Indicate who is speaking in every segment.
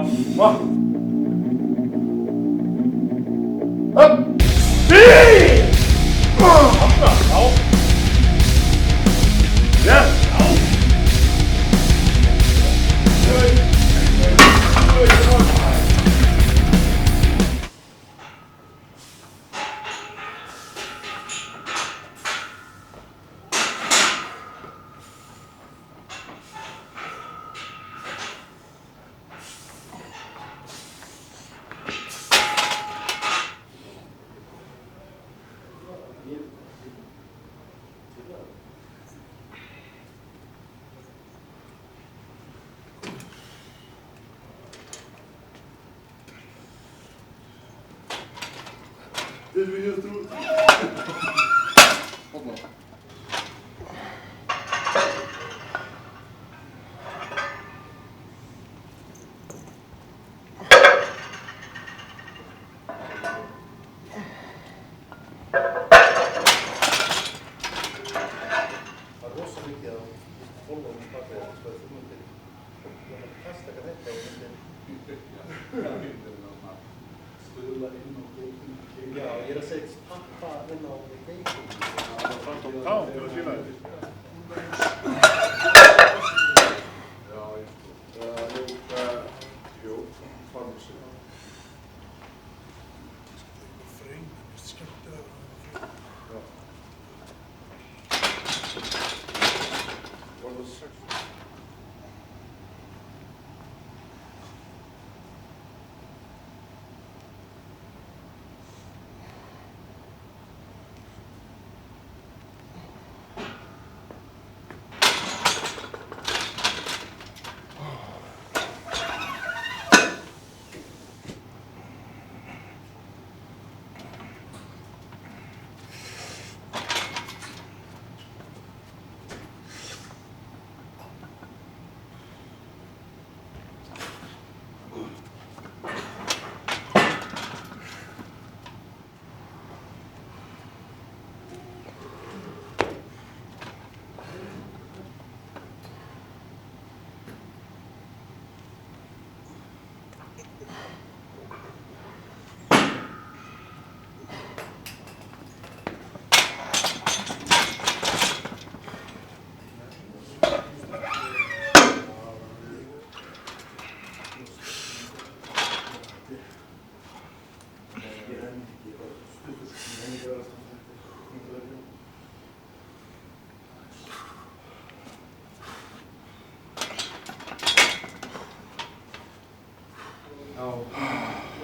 Speaker 1: One. Up. Three. Out. Yeah. Out. Good. Good. Come on. Did we hear through? Hold on.
Speaker 2: Ja, era sex pappa en av vacation.
Speaker 1: Ja, det var skillnad. Jo, pharmacy. What was sex?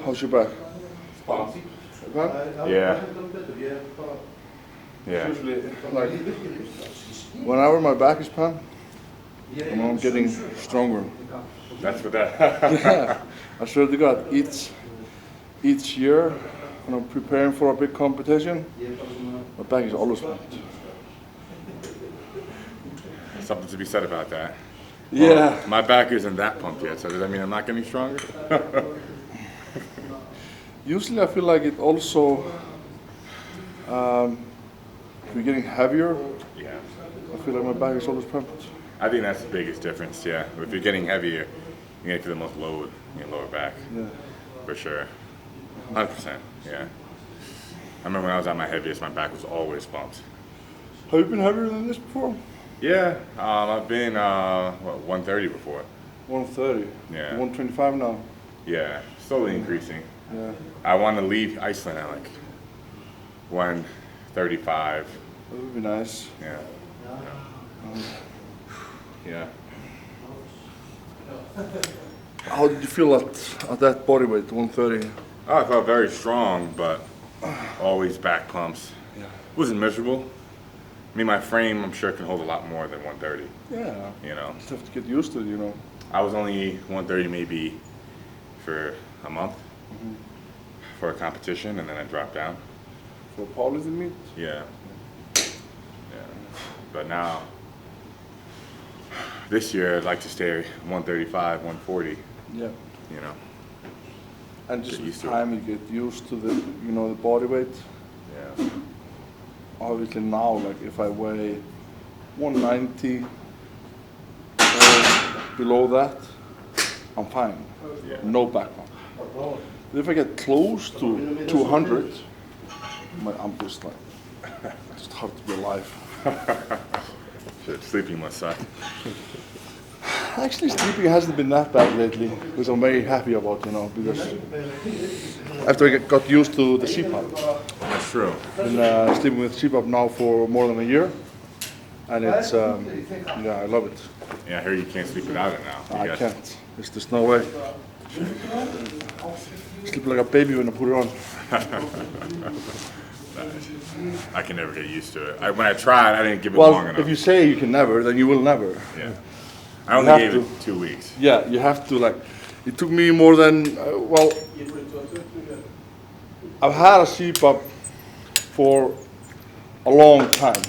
Speaker 1: How's your back?
Speaker 3: Yeah. Yeah.
Speaker 1: Usually, like, whenever my back is pain, I'm getting stronger.
Speaker 3: That's what that.
Speaker 1: Yeah, I swear to God, each year when I'm preparing for a big competition, my back is always pumped.
Speaker 3: Something to be said about that.
Speaker 1: Yeah.
Speaker 3: Well, my back isn't that pumped yet, so does that mean I'm not getting stronger?
Speaker 1: Usually I feel like it also, if you're getting heavier,
Speaker 3: Yeah.
Speaker 1: I feel like my back is always pumped.
Speaker 3: I think that's the biggest difference, yeah. If you're getting heavier, you're gonna feel the most load in your lower back.
Speaker 1: Yeah.
Speaker 3: For sure. 100%, yeah. I remember when I was at my heaviest, my back was always pumped.
Speaker 1: Have you been heavier than this before?
Speaker 3: Yeah, I've been, 130 before.
Speaker 1: 130.
Speaker 3: Yeah.
Speaker 1: 125 now.
Speaker 3: Yeah, slowly increasing.
Speaker 1: Yeah.
Speaker 3: I want to leave Iceland at like 135.
Speaker 1: That would be nice.
Speaker 3: Yeah. Yeah.
Speaker 1: How did you feel at that body weight, 130?
Speaker 3: Oh, I felt very strong, but always back pumps.
Speaker 1: Yeah.
Speaker 3: Wasn't miserable. I mean, my frame, I'm sure, can hold a lot more than 130.
Speaker 1: Yeah.
Speaker 3: You know,
Speaker 1: Just have to get used to it, you know.
Speaker 3: I was only 130 maybe for a month for a competition, and then I dropped down.
Speaker 1: For powerlifting meet?
Speaker 3: Yeah. Yeah. But now, this year, I'd like to stay 135, 140.
Speaker 1: Yeah.
Speaker 3: You know.
Speaker 1: And just
Speaker 3: Get
Speaker 1: with
Speaker 3: used to it.
Speaker 1: time you get used to the, you know, the body weight.
Speaker 3: Yeah.
Speaker 1: Obviously now, like if I weigh 190 or below that, I'm fine.
Speaker 3: Yeah.
Speaker 1: No back bump. If I get close to 200, I'm just like, it's just hard to be alive.
Speaker 3: Shit, sleeping must suck.
Speaker 1: Actually, sleeping hasn't been that bad lately, which I'm very happy about, because after I got used to the CPAP,
Speaker 3: That's true.
Speaker 1: I've been sleeping with CPAP now for more than a year, and it's, I love it.
Speaker 3: Yeah, I hear you can't sleep without it now.
Speaker 1: I can't. There's just no way. Sleep like a baby when I put it on.
Speaker 3: I can never get used to it. When I tried, I didn't give it long
Speaker 1: Well,
Speaker 3: enough.
Speaker 1: if you say you can never, then you will never.
Speaker 3: Yeah. I only
Speaker 1: have
Speaker 3: gave
Speaker 1: to.
Speaker 3: it 2 weeks.
Speaker 1: Yeah, you have to, it took me more than, I've had a CPAP for a long time,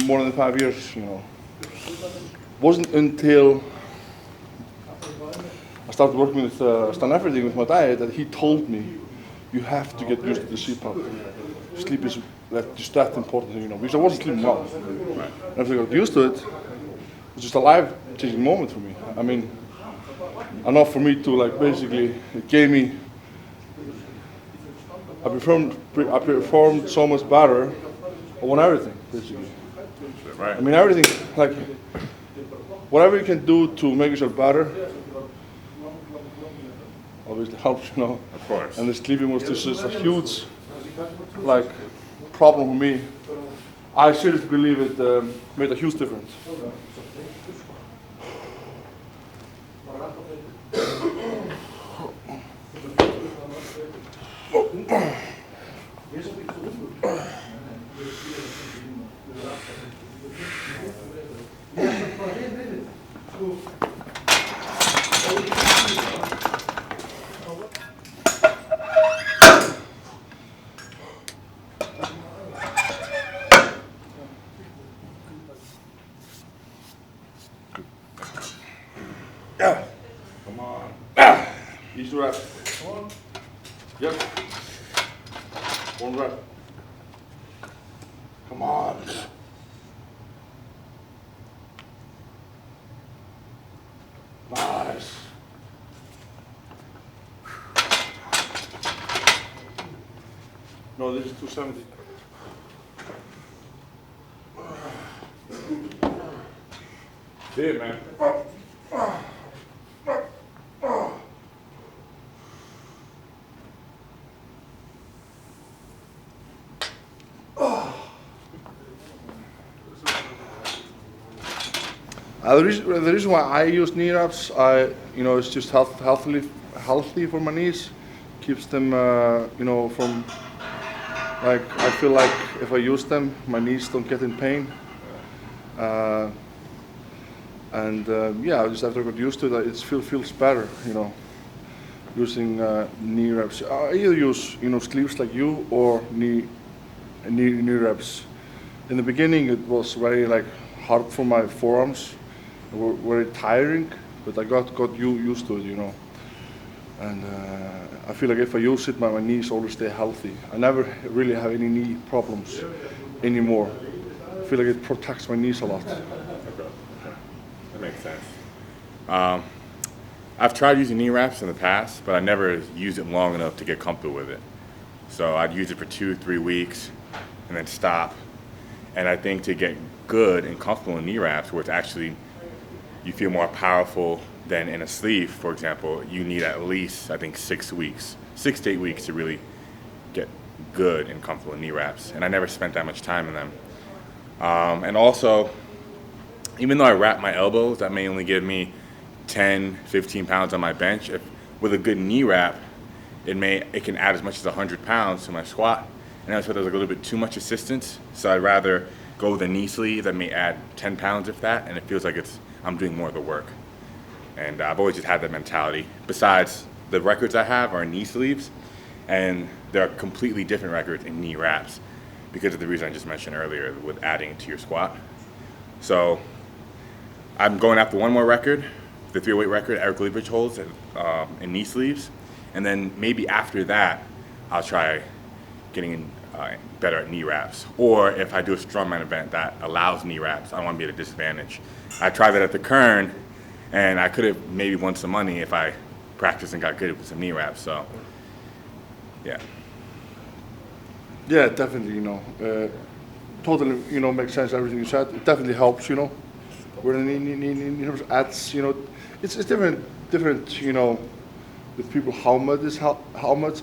Speaker 1: more than 5 years, Wasn't until I started working with Stan Everything with my diet that he told me, you have to get used to the CPAP. Sleep is just that important, because I wasn't sleeping well. And after I got used to it, it was just a life-changing moment for me. I mean, enough for me to basically, it gave me, I performed so much better on everything, basically.
Speaker 3: Right.
Speaker 1: I mean, everything, whatever you can do to make yourself better, obviously helps,
Speaker 3: Of course.
Speaker 1: And the sleeping was just a huge, problem for me. I seriously believe it made a huge difference. Yeah. Come on. Easy rep. Come on. Yep. One rep. Come on. Nice. No, this is 270.
Speaker 3: See it, man.
Speaker 1: The reason why I use knee wraps, it's just healthy for my knees. Keeps them, from, I feel like if I use them, my knees don't get in pain. Just after I got used to it, it feels better, using knee wraps. I either use, sleeves like you or knee wraps. In the beginning, it was very hard for my forearms. They were very tiring, but I got used to it, And I feel like if I use it, my knees always stay healthy. I never really have any knee problems anymore. I feel like it protects my knees a lot.
Speaker 3: Okay. That makes sense. I've tried using knee wraps in the past, but I never used it long enough to get comfortable with it. So I'd use it for 2-3 weeks and then stop. And I think to get good and comfortable in knee wraps, where it's actually, you feel more powerful than in a sleeve, for example, you need at least, I think, 6 to 8 weeks to really get good and comfortable in knee wraps. And I never spent that much time in them. And also, even though I wrap my elbows, that may only give me 10, 15 pounds on my bench. With a good knee wrap, it can add as much as 100 pounds to my squat. And I feel there's a little bit too much assistance, so I'd rather go with a knee sleeve that may add 10 pounds if that, and it feels like I'm doing more of the work. And I've always just had that mentality. Besides, the records I have are knee sleeves, and they're completely different records in knee wraps because of the reason I just mentioned earlier with adding to your squat. So I'm going after one more record, the 308 record Eric Leibovich holds in knee sleeves, and then maybe after that, I'll try getting better at knee wraps. Or if I do a strongman event that allows knee wraps, I don't want to be at a disadvantage. I tried that at the Kern, And I could have maybe won some money if I practiced and got good with some knee wraps. So, yeah.
Speaker 1: Yeah, definitely, totally, makes sense, everything you said. It definitely helps, where the knee wraps adds, it's different, with people how much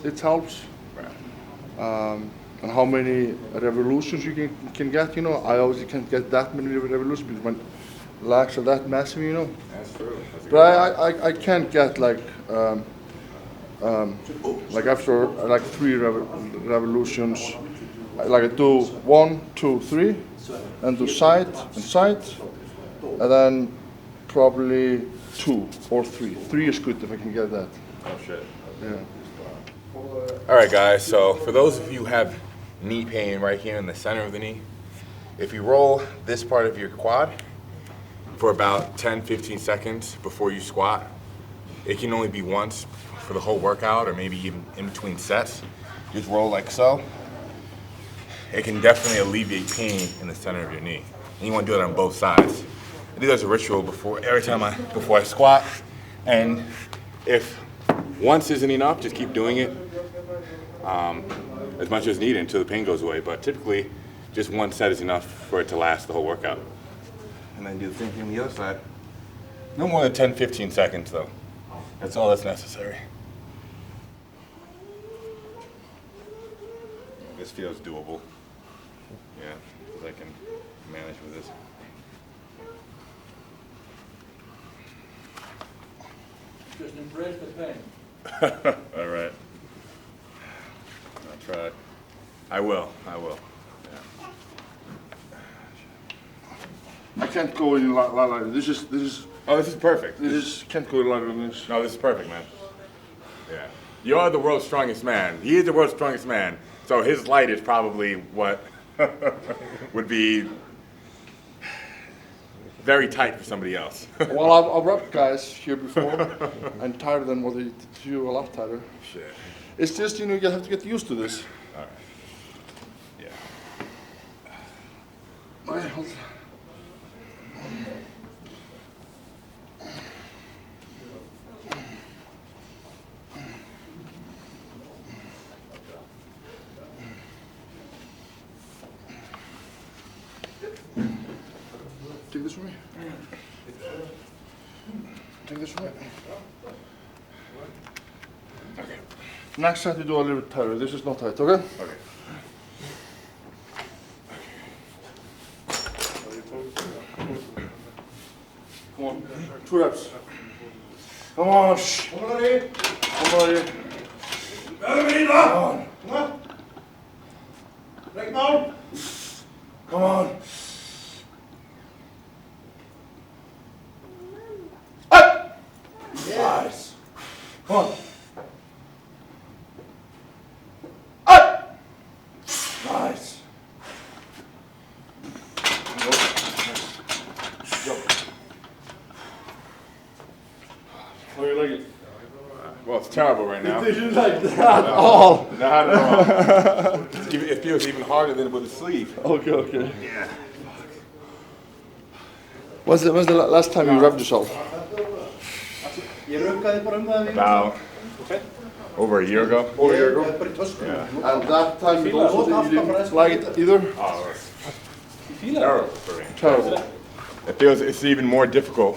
Speaker 1: it helps. And how many revolutions you can get, I obviously can't get that many revolutions because my legs are that massive,
Speaker 3: That's true. That's a good
Speaker 1: But I can't get like after like 3 revolutions, I do 1, 2, 3, and do side and side, and then probably 2 or 3. 3 is good if I can get that.
Speaker 3: Oh, shit.
Speaker 1: Yeah.
Speaker 3: All right, guys, so for those of you who have knee pain right here in the center of the knee, if you roll this part of your quad for about 10-15 seconds before you squat, it can only be once for the whole workout or maybe even in between sets. Just roll like so. It can definitely alleviate pain in the center of your knee. And you want to do it on both sides. I do that as a ritual before I squat. And if once isn't enough, just keep doing it as much as needed until the pain goes away. But typically, just one set is enough for it to last the whole workout. And then do the same thing on the other side. No more than 10-15 seconds, though. That's all that's necessary. This feels doable. Yeah, because I can manage with this.
Speaker 2: Just embrace the pain.
Speaker 3: All right. I'll try. I will. Yeah.
Speaker 1: I can't go in like this is.
Speaker 3: Oh, this is perfect.
Speaker 1: Can't go lighter than this.
Speaker 3: No, this is perfect, man. Yeah. You are the world's strongest man. He is the world's strongest man. So his light is probably what would be very tight for somebody else.
Speaker 1: Well, I've rubbed guys here before, and tighter than what they do, a lot tighter.
Speaker 3: Shit.
Speaker 1: It's just, you have to get used to this.
Speaker 3: All right. Yeah.
Speaker 1: Take this from me. Take this from me.
Speaker 3: Okay.
Speaker 1: Next set you do a little bit tighter. This is not tight, okay?
Speaker 3: Okay.
Speaker 1: Come on. 2 reps. Come on. Come on, buddy. Come on. Come on. Break down. Come on. Up. Nice. Come on. Up. Nice. How do you like it?
Speaker 3: Well, it's terrible right now.
Speaker 1: Did you like that at all?
Speaker 3: Not at all. It feels even harder than with a sleeve.
Speaker 1: Okay.
Speaker 3: Yeah.
Speaker 1: When's the last time you rubbed yourself?
Speaker 2: Ég rukkaði bara það við.
Speaker 3: About over a year ago.
Speaker 1: Over a year ago?
Speaker 2: Bara í töskunum.
Speaker 3: Yeah.
Speaker 1: And that time you didn't like it either?
Speaker 3: Oh, it's terrible for me.
Speaker 1: Terrible.
Speaker 3: It's even more difficult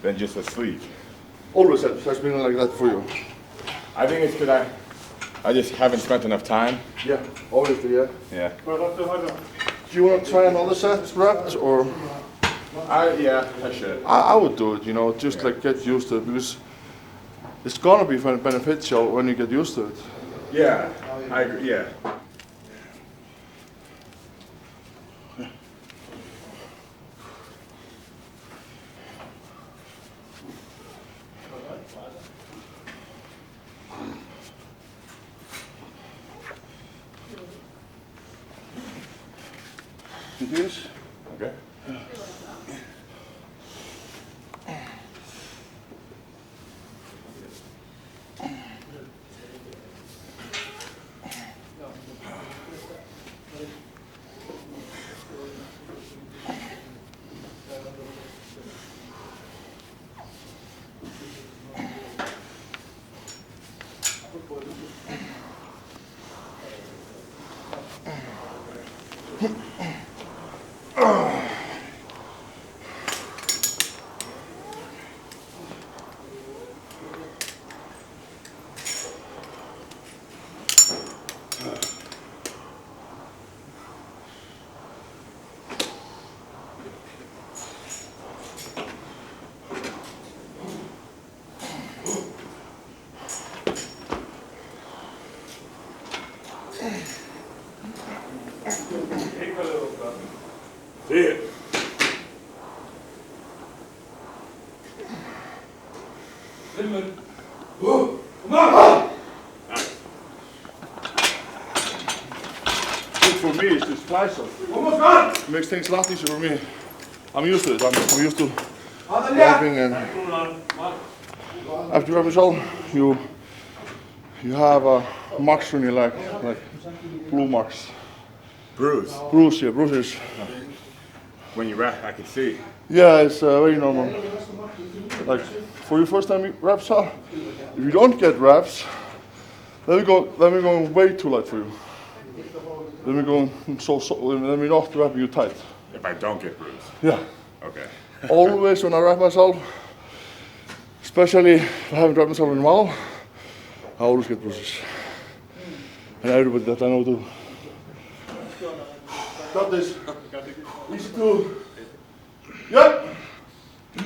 Speaker 3: than just a sleeve.
Speaker 1: Always has been like that for you.
Speaker 3: I think it's because I just haven't spent enough time.
Speaker 1: Yeah, obviously, yeah.
Speaker 3: Yeah.
Speaker 1: Do you want to try another set wrapped or?
Speaker 3: I should.
Speaker 1: I would do it, just like get used to it because it's gonna be beneficial when you get used to it.
Speaker 3: Yeah, I agree. Yeah.
Speaker 1: You do this?
Speaker 3: Okay. See it.
Speaker 1: Come on! Good for me is this fly shot.
Speaker 4: Almost gone.
Speaker 1: It makes things a lot easier for me. I'm used to it. I'm used to wrapping, and after you wrap yourself, you have marks on your leg, like blue marks.
Speaker 3: Bruise.
Speaker 1: Bruises.
Speaker 3: When you wrap, I can see.
Speaker 1: Yeah, it's very normal. Like for your first time wraps up, if you don't get wraps, let me go way too light for you. Let me go let me not wrap you tight.
Speaker 3: If I don't get bruised.
Speaker 1: Yeah.
Speaker 3: Okay.
Speaker 1: Always when I wrap myself, especially if I haven't wrapped myself in a while, I always get bruises. And everybody that I know do. Got this. Easy to. Yep.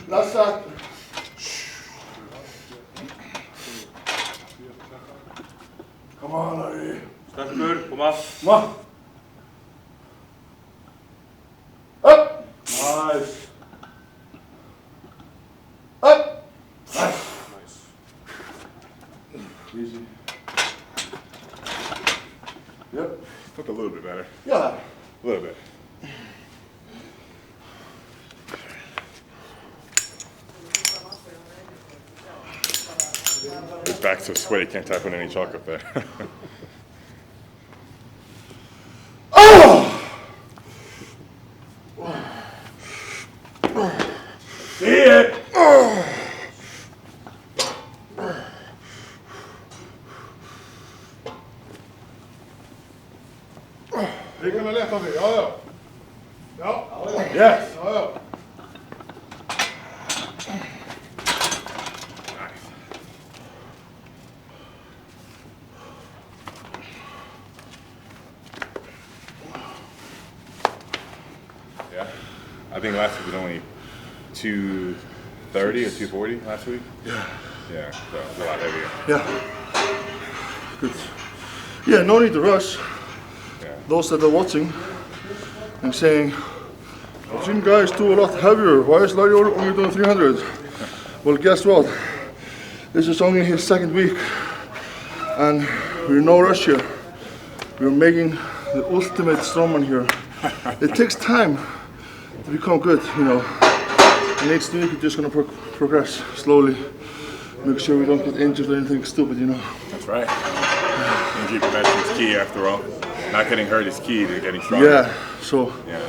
Speaker 1: That's that. Come on, Larry.
Speaker 4: That's good. Come on.
Speaker 1: Come on. Up. Nice. Up. Nice. Easy. Yep.
Speaker 3: Look a little bit better.
Speaker 1: Yeah.
Speaker 3: A little bit. His back's so sweaty, can't type on any chalk up there.
Speaker 4: See it.
Speaker 1: Det kan man lätta vid, ja.
Speaker 3: Yes.
Speaker 1: Ja.
Speaker 3: Yeah. I think last week was only 230 or 240 last week.
Speaker 1: Yeah.
Speaker 3: Yeah, so it was a lot heavier.
Speaker 1: Yeah. Good. Yeah, no need to rush.
Speaker 3: Yeah.
Speaker 1: Those that are watching and saying, I've seen guys do a lot heavier. Why is Larry only doing 300? Well, guess what? This is only his second week, and we're in no rush here. We're making the ultimate strongman here. It takes time to become good, you know. And each week we're just gonna progress slowly. Make sure we don't get injured or anything stupid, you know.
Speaker 3: That's right. Injury prevention is key after all. Not getting hurt is key to getting stronger.
Speaker 1: Yeah, so
Speaker 3: Yeah.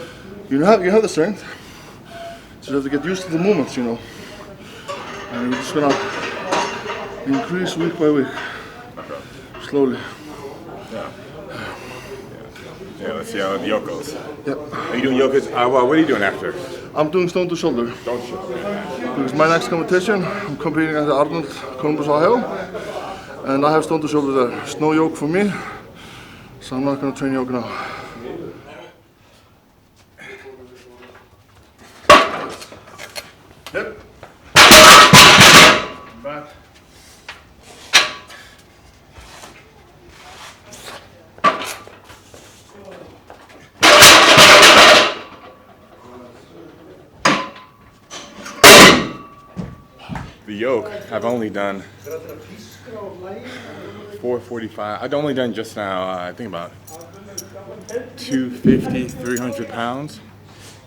Speaker 1: you have the strength. Just have to get used to the movements, you know. And we're just gonna increase week by week,
Speaker 3: Okay.
Speaker 1: slowly.
Speaker 3: Yeah. Yeah, let's see how the yoke goes.
Speaker 1: Yep.
Speaker 3: Are you doing yoke? What are you doing after?
Speaker 1: I'm doing stone to shoulder.
Speaker 3: Don't show.
Speaker 1: Because my next competition, I'm competing at the Arnold Columbus, Ohio. And I have stone to shoulder there. There's no yoke for me, so I'm not gonna train yoke now. Yep. Back.
Speaker 3: The yoke, I've only done 445. I've only done just now, I think about 250, 300 pounds,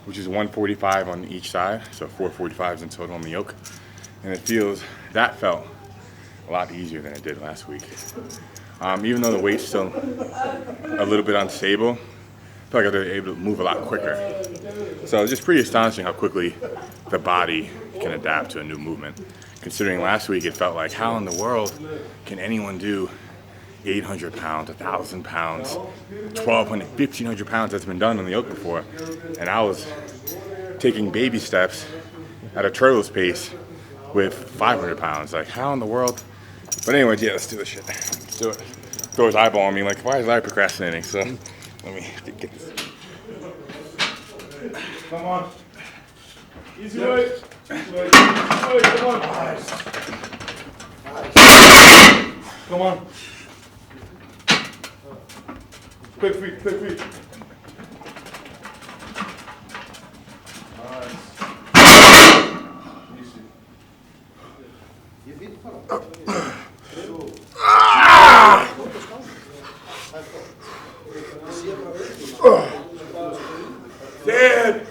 Speaker 3: which is 145 on each side. So 445s in total on the yoke. And that felt a lot easier than it did last week. Even though the weight's still a little bit unstable, I feel like I was able to move a lot quicker. So it's just pretty astonishing how quickly the body can adapt to a new movement. Considering last week it felt like, how in the world can anyone do 800 pounds, 1,000 pounds, 1,200, 1,500 pounds that's been done on the yoke before. And I was taking baby steps at a turtle's pace with 500 pounds. Like, how in the world? But anyways, yeah, let's do this shit. Let's do it. Throw his eyeball on me like, why is Larry procrastinating? So let me get this.
Speaker 4: Come on. Easy way. Easy way. Easy way. Come on. Nice.
Speaker 1: Come on. Quick feet, quick feet. Nice. Easy.
Speaker 4: Sid!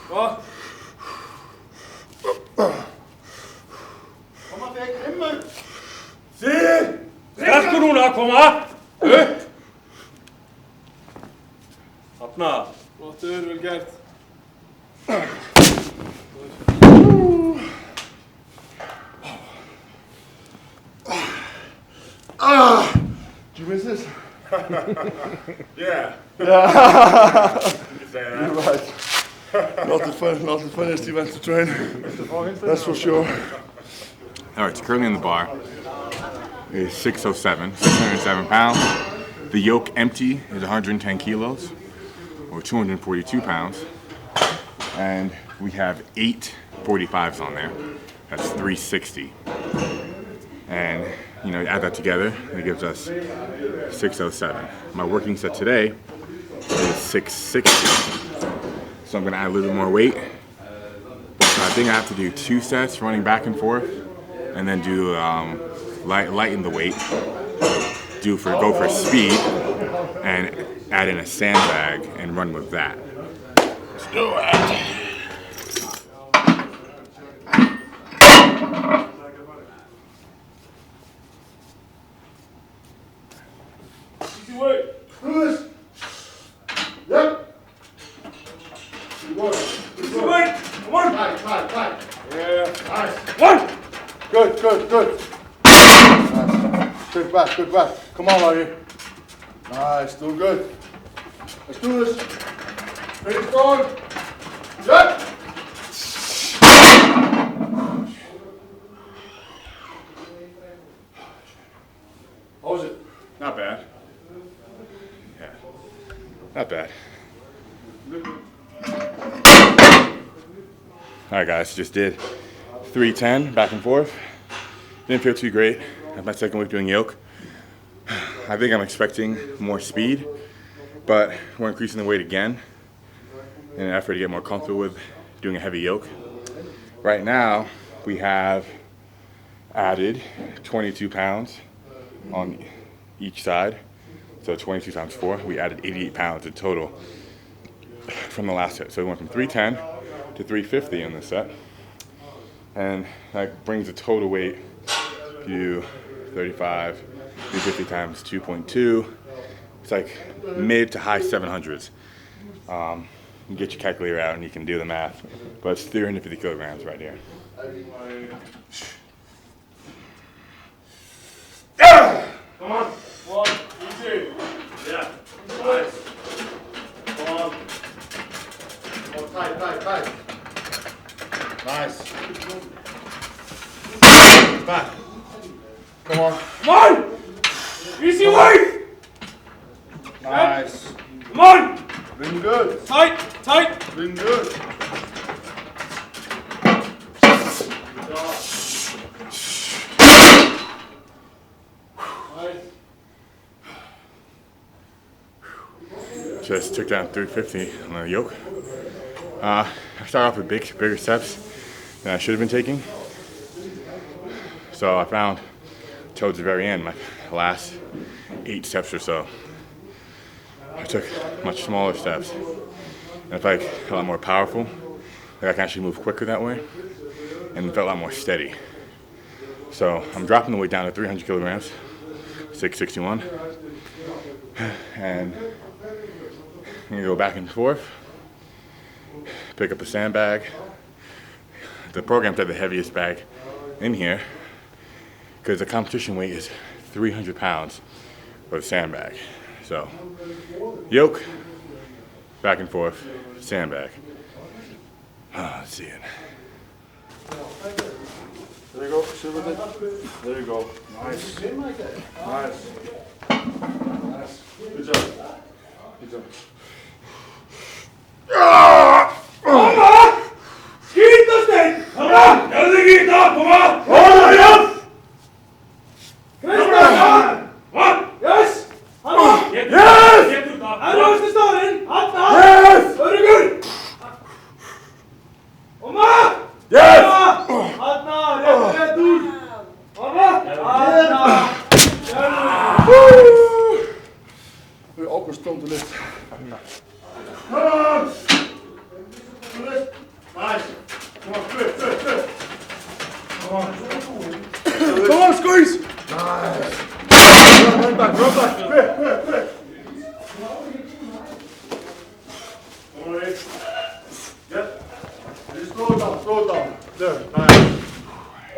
Speaker 4: Vad?
Speaker 2: Kom väg, hem!
Speaker 4: Sid! Ska korona komma? Öppna.
Speaker 5: Låter väl gött.
Speaker 1: Did you miss this?
Speaker 3: Yeah.
Speaker 1: You're right. Not the funniest event to train. That's for sure.
Speaker 3: All right, so currently in the bar is 607, 607 pounds. The yoke empty is 110 kilos, or 242 pounds. And we have 8 45s on there. That's 360. And you know, add that together, and it gives us 607. My working set today is 660. So I'm gonna add a little bit more weight. So I think I have to do 2 sets running back and forth, and then do lighten the weight. Go for speed, and add in a sandbag and run with that. Let's do it.
Speaker 4: Easy way.
Speaker 1: Do this. Yep. Good work.
Speaker 4: Easy way. Come on.
Speaker 1: Tight.
Speaker 4: Yeah.
Speaker 1: Nice.
Speaker 4: One.
Speaker 1: Good. Nice. Good back. Come on, Larry. Nice, doing good. Let's do this. Ready, strong. Yep. How was it?
Speaker 3: Not bad. Yeah, not bad. All right, guys, just did 310 back and forth. Didn't feel too great. That's my second week doing yoke. I think I'm expecting more speed, but we're increasing the weight again in an effort to get more comfortable with doing a heavy yoke. Right now, we have added 22 pounds on each side. So 22 times 4, we added 88 pounds in total from the last set. So we went from 310 to 350 in this set. And that brings the total weight to 35, 350 times 2.2. It's like mid to high 700s. You get your calculator out and you can do the math. But it's 350 kilograms right here.
Speaker 4: Come on. One. Easy. Yeah. Nice. Come on.
Speaker 1: Oh, tight. Nice. Back. Come on.
Speaker 4: Come on. Easy way.
Speaker 1: Nice.
Speaker 4: Come on.
Speaker 1: Doing good.
Speaker 4: Tight.
Speaker 1: Doing good.
Speaker 3: Just took down 350 on the yoke. I started off with bigger steps than I should have been taking. So I found towards the very end, my last 8 steps or so, I took much smaller steps. And I felt like a lot more powerful. Like I can actually move quicker that way. And it felt a lot more steady. So I'm dropping the weight down to 300 kilograms, 661. And I'm gonna go back and forth, pick up a sandbag. The program's had the heaviest bag in here because the competition weight is 300 pounds for the sandbag. So, yoke, back and forth, sandbag. Let's see it.
Speaker 1: There you go. Sit with it. There you go. Nice. Nice. Good job.
Speaker 4: Skita sten! Kom on! Jag lägger inte upp! Kom on! Håll dig upp!
Speaker 1: Come on, squeeze!
Speaker 4: Run back, quick, quick, quick. Come on, Ray. Yep. Just slow it down. There, nice.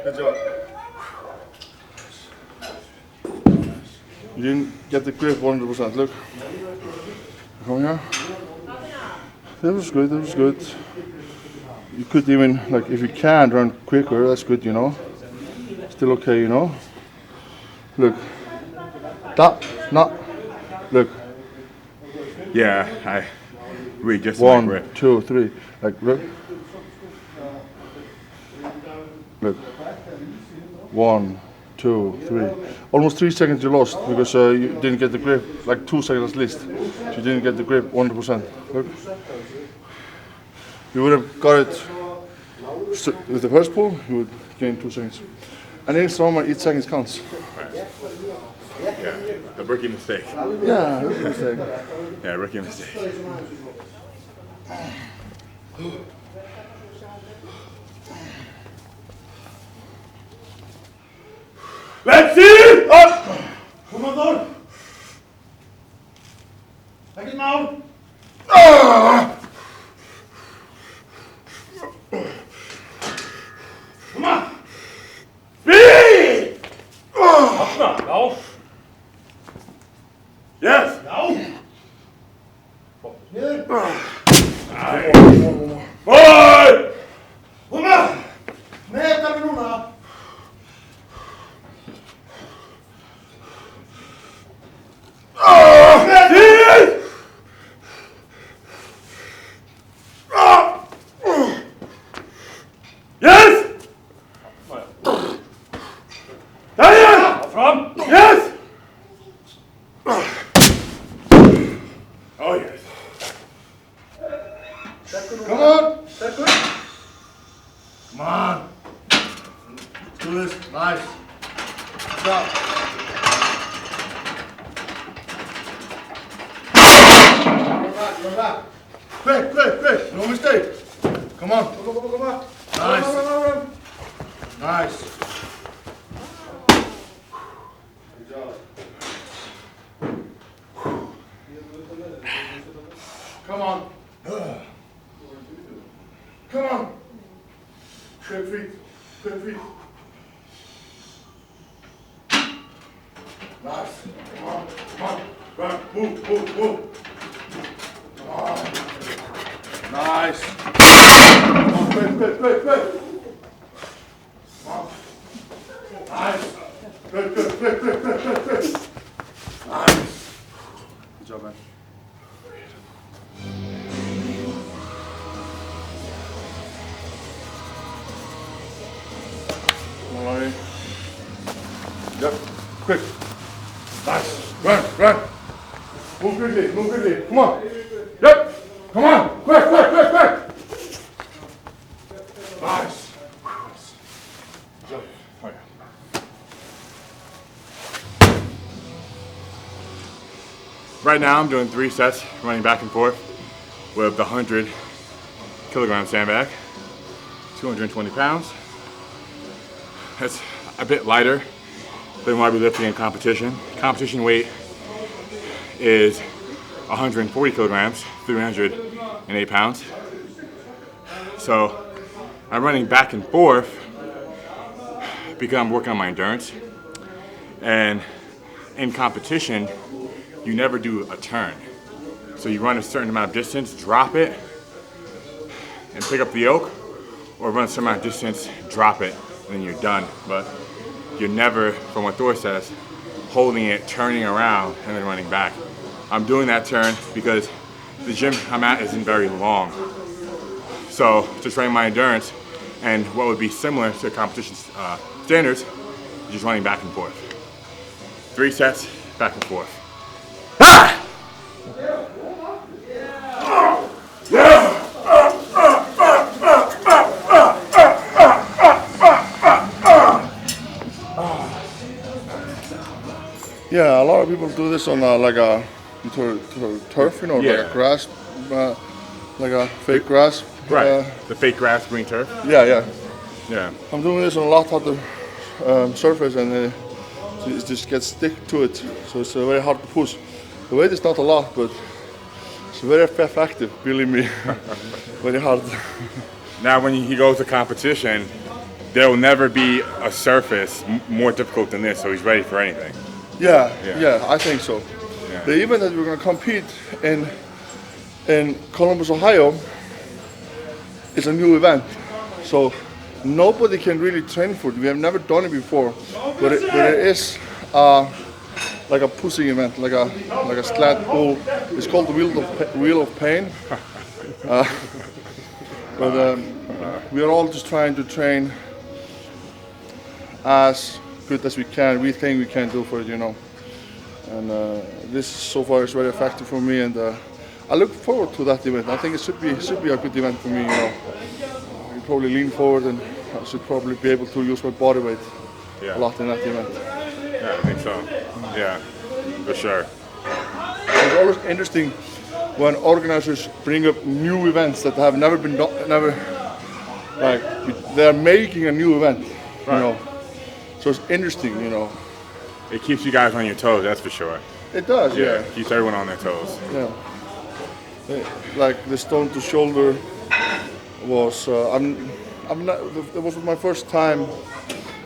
Speaker 4: Good job.
Speaker 1: You didn't get the grip 100%. Look. Come here. That was good. You could even, like, if you can run quicker, that's good, you know. Still okay, you know. Look. Stop. Not. Look.
Speaker 3: Yeah, I readjusted my
Speaker 1: 1,
Speaker 3: grip.
Speaker 1: 2, 3. Like, look. Look. 1, 2, 3. Almost 3 seconds you lost because you didn't get the grip, like 2 seconds at least. So you didn't get the grip 100%. Look. You would have got it with the first pull, you would gain 2 seconds. And in strongman, each second counts.
Speaker 3: Yeah, the rookie mistake.
Speaker 1: Yeah, that's a mistake.
Speaker 3: Yeah, rookie mistake.
Speaker 4: Let's see! Up! Come on, Thor. Take it down. Come on. Speed! Up now. Now. Yes. Now.
Speaker 2: Good.
Speaker 4: Boy! Come on.
Speaker 2: Mäta vi núna.
Speaker 4: Yes! Daniel! Fram! Yes! Oh, yes.
Speaker 1: Come on!
Speaker 2: That good?
Speaker 1: Come on! Let's do this. Nice. Stop.
Speaker 2: Run back.
Speaker 1: Quick! No mistake. Come on.
Speaker 2: Come on.
Speaker 1: Nice.
Speaker 2: Run.
Speaker 1: Nice.
Speaker 2: Good job.
Speaker 1: Come on. Come on. Quick feet. Nice. Come on. Run. Move. Come on. Nice. Come on, quick. Come on. Nice. Quick. Nice. Good job, man. Come on, Larry. Yep. Quick. Nice. Run. Move quickly. Come on. Yep. Come on. Quick. Nice. Good job. Oh, yeah.
Speaker 3: Right now I'm doing 3 sets, running back and forth with the 100-kilogram sandbag, 220 pounds. That's a bit lighter than what I'd be lifting in competition. Competition weight is 140 kilograms, 308 pounds. So I'm running back and forth because I'm working on my endurance. And in competition, you never do a turn. So you run a certain amount of distance, drop it, and pick up the yoke, or run a certain amount of distance, drop it, and then you're done. But you're never, from what Thor says, holding it, turning around, and then running back. I'm doing that turn because the gym I'm at isn't very long. So to train my endurance, and what would be similar to competition standards, just running back and forth. 3 sets, back and forth.
Speaker 1: Yeah, a lot of people do this on like a turf, you know,
Speaker 3: Yeah.
Speaker 1: like a grass, like a fake grass.
Speaker 3: Right, the fake grass green turf.
Speaker 1: Yeah.
Speaker 3: Yeah.
Speaker 1: I'm doing this on a lot hotter surface, and it just gets stick to it, so it's very hard to push. The weight is not a lot, but it's very effective, believe me. Very hard.
Speaker 3: Now, when he goes to competition, there will never be a surface more difficult than this, so he's ready for anything.
Speaker 1: Yeah, I think so.
Speaker 3: Yeah.
Speaker 1: The event that we're going to compete in Columbus, Ohio, is a new event, so nobody can really train for it. We have never done it before, but it is like a pushing event, like a sled pull. It's called the Wheel of Pain. But we are all just trying to train as good as we can. We think we can do for it, you know. And this so far is very effective for me, and I look forward to that event. I think it should be a good event for me, you know. I can probably lean forward, and I should probably be able to use my body weight a lot in that event.
Speaker 3: Yeah, I think so. Yeah, for sure.
Speaker 1: It's always interesting when organizers bring up new events that have never been done, like they're making a new event, you know. So it's interesting, you know.
Speaker 3: It keeps you guys on your toes, that's for sure.
Speaker 1: It does, yeah.
Speaker 3: Keeps everyone on their toes.
Speaker 1: Yeah. Like the stone to shoulder was, it was my first time.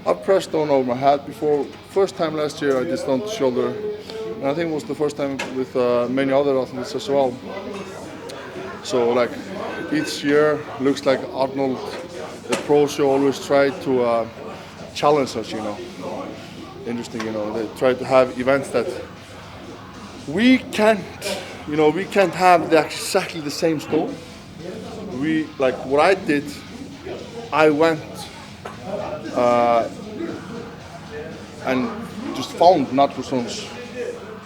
Speaker 1: I've pressed stone over my head before. First time last year I did stone to shoulder, and I think it was the first time with many other athletes as well. So like each year looks like Arnold, the pro show, always try to challenge us, you know. Interesting, you know. They try to have events that we can't have exactly the same stone. We, like what I did, I went and just found natural stones,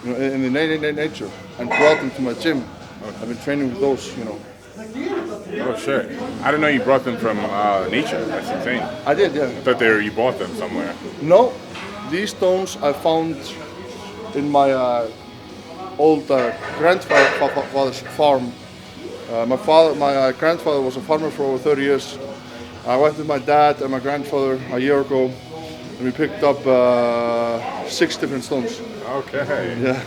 Speaker 1: you know, in the nature, and brought them to my gym. I've been training with those, you know.
Speaker 3: Oh shit! I didn't know you brought them from nature. That's insane.
Speaker 1: I did, yeah.
Speaker 3: I thought you bought them somewhere.
Speaker 1: No, these stones I found in my old grandfather's farm. My grandfather was a farmer for over 30 years. I went with my dad and my grandfather a year ago, and we picked up 6 different stones.
Speaker 3: Okay.
Speaker 1: Yeah.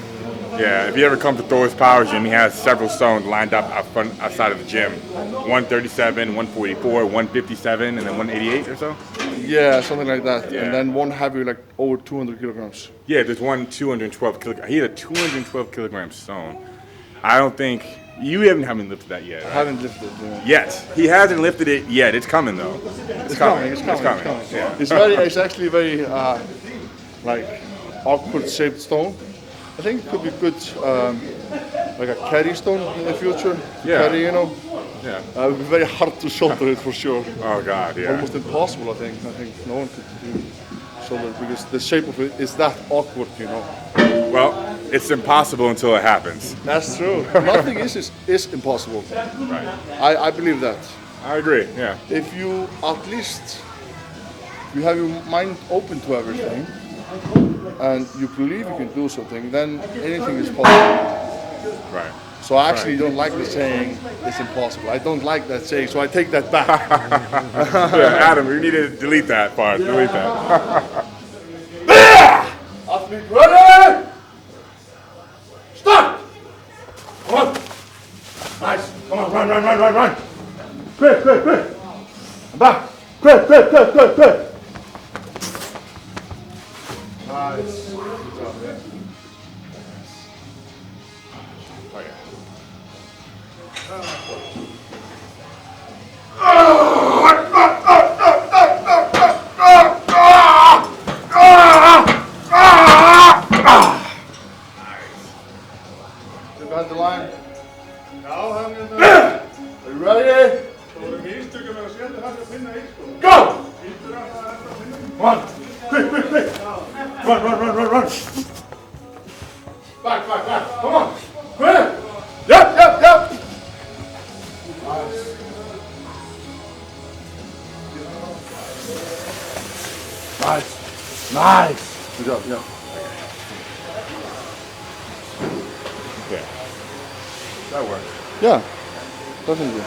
Speaker 3: Yeah, if you ever come to Thor's Power Gym, he has several stones lined up outside of the gym. 137, 144, 157, and then 188 or so?
Speaker 1: Yeah, something like that.
Speaker 3: Yeah.
Speaker 1: And then one heavy, like over 200 kilograms.
Speaker 3: Yeah, there's one 212 kilogram. He had a 212 kilogram stone. I don't think, you haven't lifted that yet,
Speaker 1: I
Speaker 3: right?
Speaker 1: haven't lifted it. Yeah.
Speaker 3: Yet. He hasn't lifted it yet. It's coming though.
Speaker 1: It's coming.
Speaker 3: Yeah.
Speaker 1: It's actually very like awkward shaped stone. I think it could be good, like a carry stone in the future.
Speaker 3: Yeah.
Speaker 1: Carry, you know.
Speaker 3: Yeah.
Speaker 1: It would be very hard to shoulder it for sure.
Speaker 3: Oh God, yeah.
Speaker 1: Almost impossible, I think. I think no one could do shoulder it because the shape of it is that awkward, you know.
Speaker 3: Well, it's impossible until it happens.
Speaker 1: That's true. Nothing is impossible.
Speaker 3: Right.
Speaker 1: I believe that.
Speaker 3: I agree. Yeah.
Speaker 1: If you at least you have your mind open to everything and you believe you can do something, then anything is possible.
Speaker 3: Right.
Speaker 1: So I actually don't like the saying it's impossible. I don't like that saying, so I take that back.
Speaker 3: Yeah, Adam, you need to delete that part. Delete that.
Speaker 1: Athlete ready! Start!
Speaker 4: Come on. Nice. Come on, run. Quick. I'm back. Quick.
Speaker 1: Nice. Good job, yeah.
Speaker 3: Oh, yeah.
Speaker 1: Behind the line.
Speaker 4: Já, hann er
Speaker 1: Are you ready?
Speaker 4: Það voru mistökum að setja það að finna eitt sko.
Speaker 1: Go!
Speaker 4: Ítur að það að finna eitt.
Speaker 1: Come on. Quick. Run. Back. Come on. Quick. Yep. Nice. Good job, yeah.
Speaker 3: Yeah. That works.
Speaker 1: Yeah, definitely.